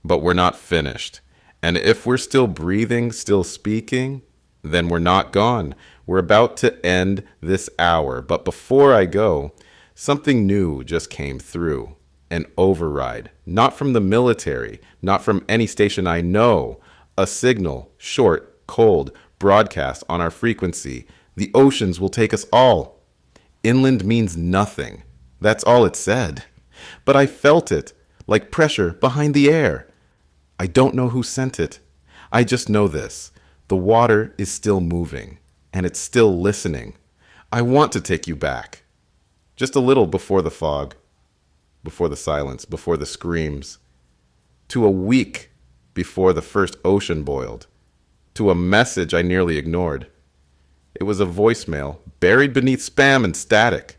but we're not finished. And if we're still breathing, still speaking, then we're not gone. We're about to end this hour. But before I go, something new just came through. An override. Not from the military, not from any station I know. A signal, short, cold, broadcast on our frequency. The oceans will take us all. Inland means nothing. That's all it said. But I felt it, like pressure behind the air. I don't know who sent it. I just know this. The water is still moving, and it's still listening. I want to take you back. Just a little before the fog, before the silence, before the screams. To a week before the first ocean boiled. To a message I nearly ignored. It was a voicemail buried beneath spam and static.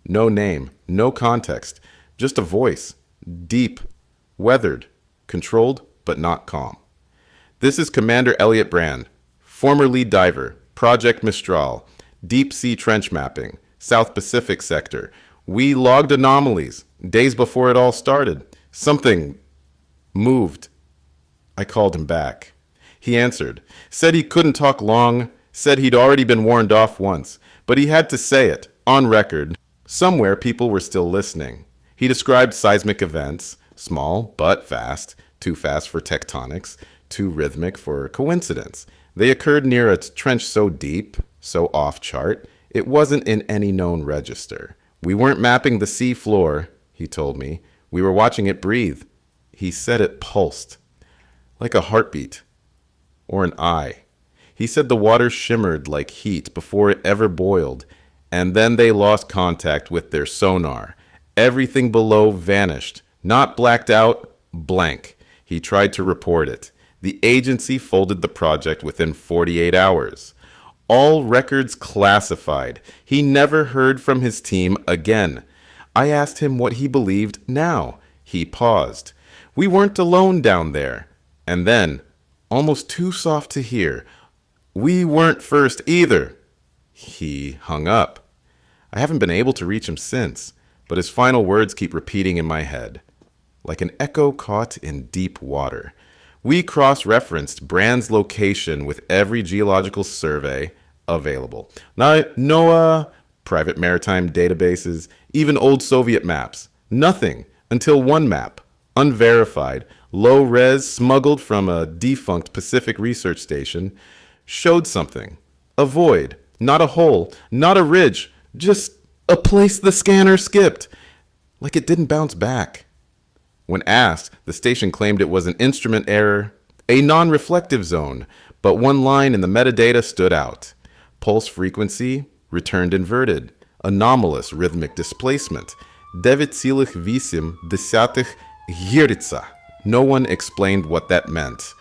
No name, no context, just a voice. Deep, weathered, controlled, but not calm. This is Commander Elliot Brand, former lead diver, Project Mistral, deep sea trench mapping, South Pacific sector. We logged anomalies days before it all started. Something moved. I called him back. He answered, said he couldn't talk long, said he'd already been warned off once, but he had to say it, on record. Somewhere people were still listening. He described seismic events, small but fast, too fast for tectonics, too rhythmic for coincidence. They occurred near a trench so deep, so off-chart, it wasn't in any known register. We weren't mapping the sea floor, he told me. We were watching it breathe. He said it pulsed, like a heartbeat, or an eye. He said the water shimmered like heat before it ever boiled, and then they lost contact with their sonar. Everything below vanished, not blacked out, blank. He tried to report it. The agency folded the project within 48 hours. All records classified. He never heard from his team again. I asked him what he believed now. He paused. We weren't alone down there. And then, almost too soft to hear, we weren't first either. He hung up. I haven't been able to reach him since, but his final words keep repeating in my head, like an echo caught in deep water. We cross-referenced Brand's location with every geological survey available. Now, NOAA, private maritime databases, even old Soviet maps. Nothing until one map, unverified, low-res, smuggled from a defunct Pacific research station, showed something. A void, not a hole, not a ridge, just a place the scanner skipped, like it didn't bounce back. When asked, the station claimed it was an instrument error, a non-reflective zone, but one line in the metadata stood out. Pulse frequency returned inverted, anomalous rhythmic displacement, 9,8 Hz. No one explained what that meant.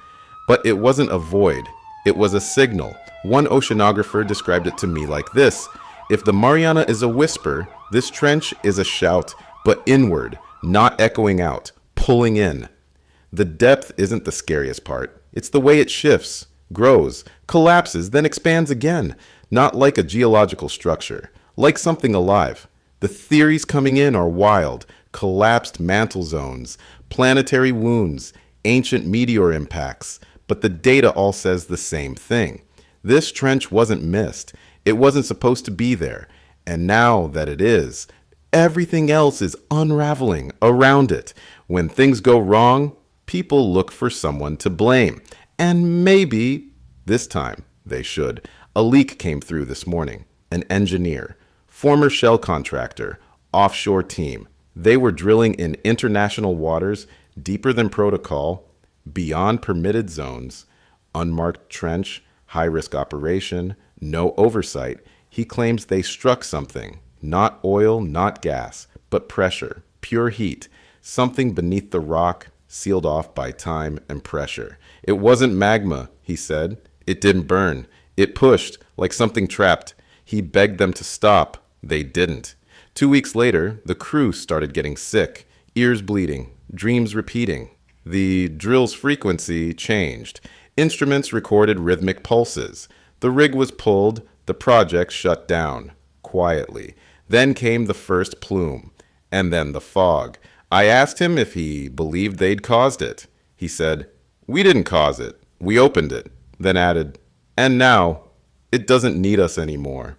But it wasn't a void, it was a signal. One oceanographer described it to me like this: if the Mariana is a whisper, this trench is a shout, but inward, not echoing out, pulling in. The depth isn't the scariest part. It's the way it shifts, grows, collapses, then expands again. Not like a geological structure, like something alive. The theories coming in are wild. Collapsed mantle zones, planetary wounds, ancient meteor impacts. But the data all says the same thing. This trench wasn't missed. It wasn't supposed to be there. And now that it is, everything else is unraveling around it. When things go wrong, people look for someone to blame. And maybe, this time, they should. A leak came through this morning. An engineer, former shell contractor, offshore team. They were drilling in international waters, deeper than protocol, beyond permitted zones, unmarked trench, high-risk operation, no oversight. He claims they struck something. Not oil, not gas, but pressure, pure heat, something beneath the rock, sealed off by time and pressure. It wasn't magma, he said. It didn't burn. It pushed, like something trapped. He begged them to stop. They didn't. 2 weeks later, the crew started getting sick, ears bleeding, dreams repeating. The drill's frequency changed. Instruments recorded rhythmic pulses. The rig was pulled, the project shut down, quietly. Then came the first plume, and then the fog. I asked him if he believed they'd caused it. He said, "We didn't cause it. We opened it." Then added, "And now, it doesn't need us anymore."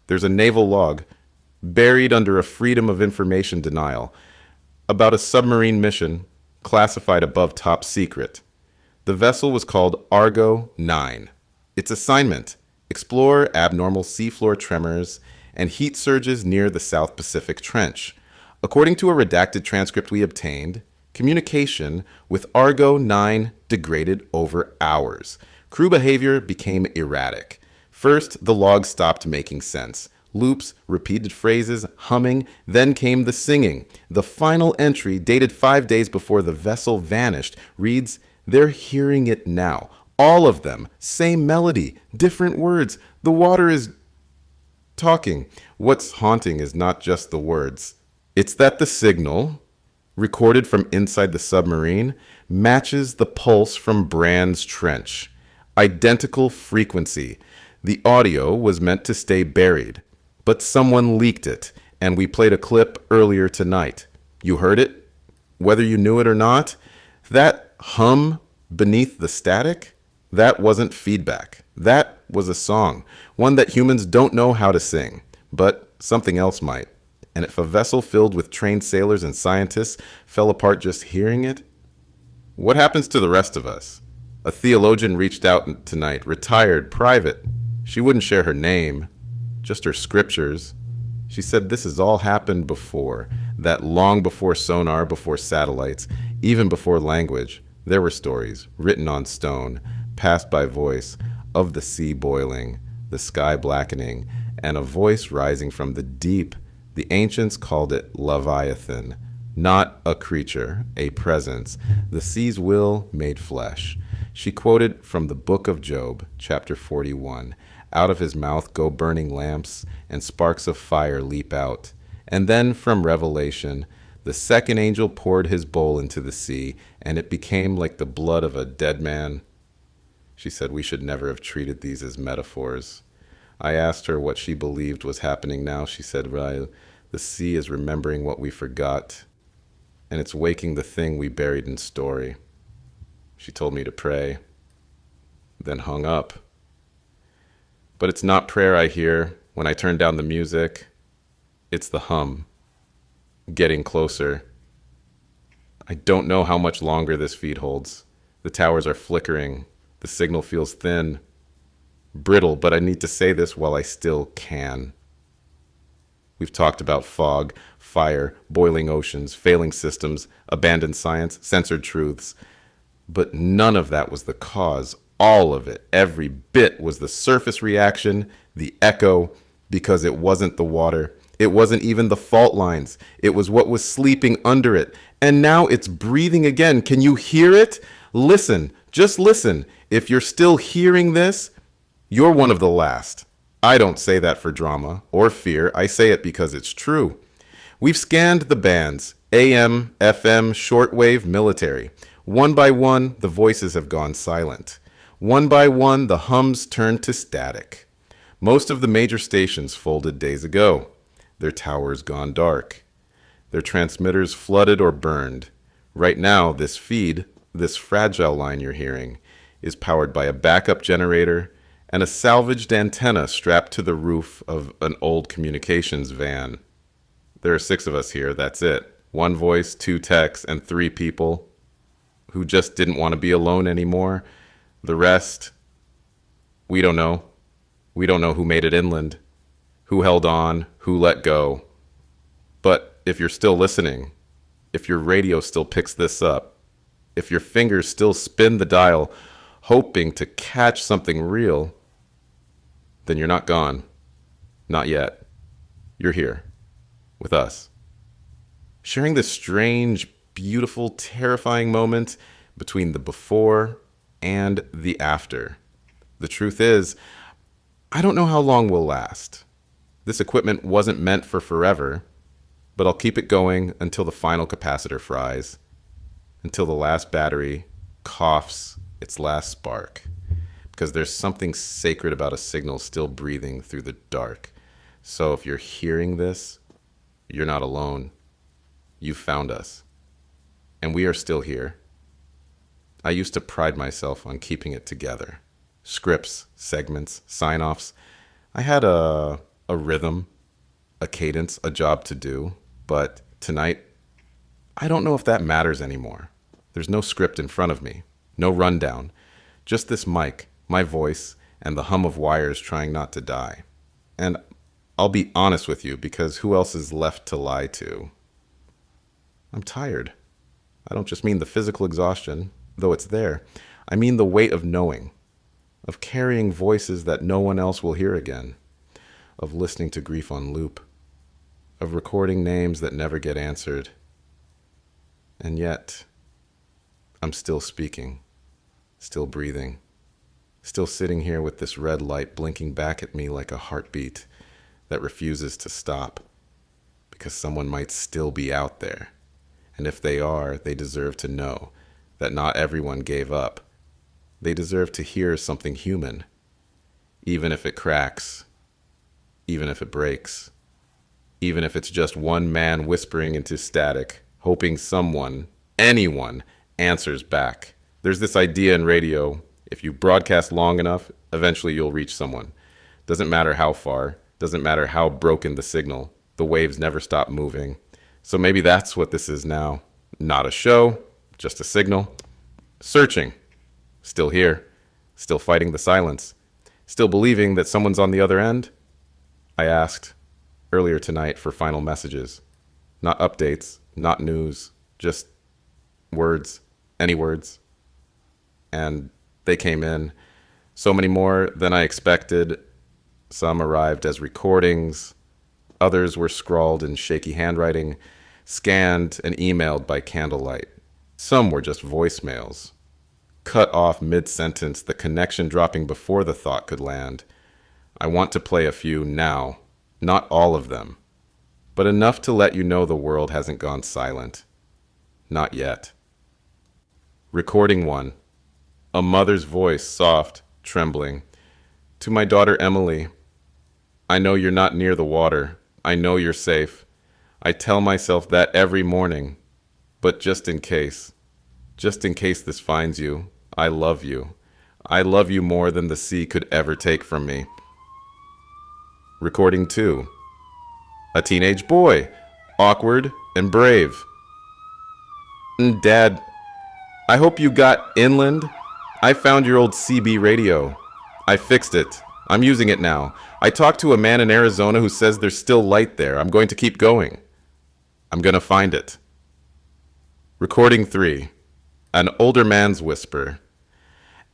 There's a naval log, buried under a Freedom of Information denial, about a submarine mission classified above top secret. The vessel was called Argo 9. Its assignment: explore abnormal seafloor tremors and heat surges near the South Pacific Trench. According to a redacted transcript we obtained, communication with Argo 9 degraded over hours. Crew behavior became erratic. First, the log stopped making sense. Loops, repeated phrases, humming, then came the singing. The final entry, dated 5 days before the vessel vanished, reads, "They're hearing it now. All of them. Same melody, different words. The water is talking." What's haunting is not just the words. It's that the signal, recorded from inside the submarine, matches the pulse from Brand's trench. Identical frequency. The audio was meant to stay buried, but someone leaked it, and we played a clip earlier tonight. You heard it? Whether you knew it or not, that hum beneath the static, that wasn't feedback. That was a song, one that humans don't know how to sing, but something else might. And if a vessel filled with trained sailors and scientists fell apart just hearing it, what happens to the rest of us? A theologian reached out tonight, retired, private. She wouldn't share her name, just her scriptures. She said this has all happened before, that long before sonar, before satellites, even before language, there were stories written on stone, passed by voice, of the sea boiling, the sky blackening, and a voice rising from the deep. The ancients called it Leviathan, not a creature, a presence, the sea's will made flesh. She quoted from the book of Job, chapter 41, "Out of his mouth go burning lamps, and sparks of fire leap out." And then from Revelation, the second angel poured his bowl into the sea, and it became like the blood of a dead man. She said we should never have treated these as metaphors. I asked her what she believed was happening now. She said, "Well, the sea is remembering what we forgot, and it's waking the thing we buried in story." She told me to pray, then hung up. But it's not prayer I hear when I turn down the music. It's the hum, getting closer. I don't know how much longer this feed holds. The towers are flickering. The signal feels thin, brittle, but I need to say this while I still can. We've talked about fog, fire, boiling oceans, failing systems, abandoned science, censored truths. But none of that was the cause. All of it, every bit, was the surface reaction, the echo, because it wasn't the water. It wasn't even the fault lines. It was what was sleeping under it. And now it's breathing again. Can you hear it? Listen, just listen. If you're still hearing this, you're one of the last. I don't say that for drama or fear. I say it because it's true. We've scanned the bands, AM, FM, shortwave, military. One by one, the voices have gone silent. One by one, the hums turned to static. Most of the major stations folded days ago. Their towers gone dark. Their transmitters flooded or burned. Right now, this feed, this fragile line you're hearing, is powered by a backup generator and a salvaged antenna strapped to the roof of an old communications van. There are 6 of us here, that's it. 1 voice, 2 texts, and 3 people who just didn't want to be alone anymore. The rest, we don't know. We don't know who made it inland, who held on, who let go. But if you're still listening, if your radio still picks this up, if your fingers still spin the dial, hoping to catch something real, then you're not gone. Not yet. You're here, with us. Sharing this strange, beautiful, terrifying moment between the before and the after. The truth is, I don't know how long we'll last. This equipment wasn't meant for forever, but I'll keep it going until the final capacitor fries, until the last battery coughs its last spark, because there's something sacred about a signal still breathing through the dark. So if you're hearing this, you're not alone. You found us. And we are still here. I used to pride myself on keeping it together. Scripts, segments, sign-offs. I had a rhythm, a cadence, a job to do. But tonight, I don't know if that matters anymore. There's no script in front of me, no rundown. Just this mic, my voice, and the hum of wires trying not to die. And I'll be honest with you, because who else is left to lie to? I'm tired. I don't just mean the physical exhaustion, though it's there. I mean the weight of knowing, of carrying voices that no one else will hear again, of listening to grief on loop, of recording names that never get answered. And yet, I'm still speaking, still breathing, still sitting here with this red light blinking back at me like a heartbeat that refuses to stop, because someone might still be out there. And if they are, they deserve to know that not everyone gave up. They deserve to hear something human, even if it cracks, even if it breaks, even if it's just one man whispering into static, hoping someone, anyone, answers back. There's this idea in radio, if you broadcast long enough, eventually you'll reach someone. Doesn't matter how far, doesn't matter how broken the signal, the waves never stop moving. So maybe that's what this is now. Not a show, just a signal. Searching. Still here. Still fighting the silence. Still believing that someone's on the other end? I asked earlier tonight for final messages. Not updates, not news, just words, any words. And they came in. So many more than I expected. Some arrived as recordings. Others were scrawled in shaky handwriting, scanned and emailed by candlelight. Some were just voicemails, cut off mid-sentence, the connection dropping before the thought could land. I want to play a few now, not all of them, but enough to let you know the world hasn't gone silent. Not yet. Recording 1. A mother's voice, soft, trembling. To my daughter Emily, I know you're not near the water. I know you're safe. I tell myself that every morning. But just in case this finds you, I love you. I love you more than the sea could ever take from me. Recording 2. A teenage boy, awkward and brave. Dad, I hope you got inland. I found your old CB radio. I fixed it. I'm using it now. I talked to a man in Arizona who says there's still light there. I'm going to keep going. I'm going to find it. Recording 3. An older man's whisper.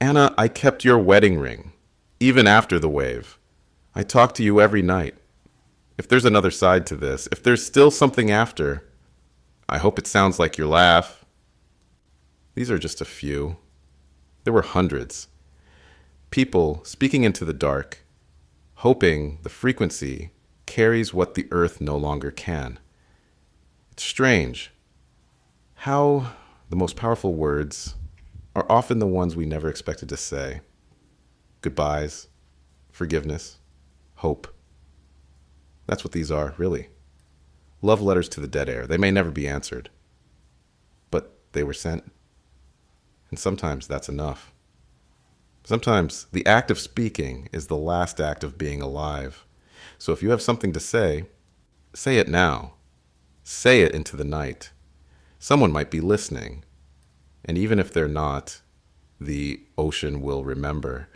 Anna, I kept your wedding ring, even after the wave. I talk to you every night. If there's another side to this, if there's still something after, I hope it sounds like your laugh. These are just a few. There were hundreds. People speaking into the dark, hoping the frequency carries what the earth no longer can. It's strange how the most powerful words are often the ones we never expected to say. Goodbyes, forgiveness, hope. That's what these are, really. Love letters to the dead air. They may never be answered, but they were sent. And sometimes that's enough. Sometimes the act of speaking is the last act of being alive. So if you have something to say it now. Say it into the night. Someone might be listening. And even if they're not, the ocean will remember.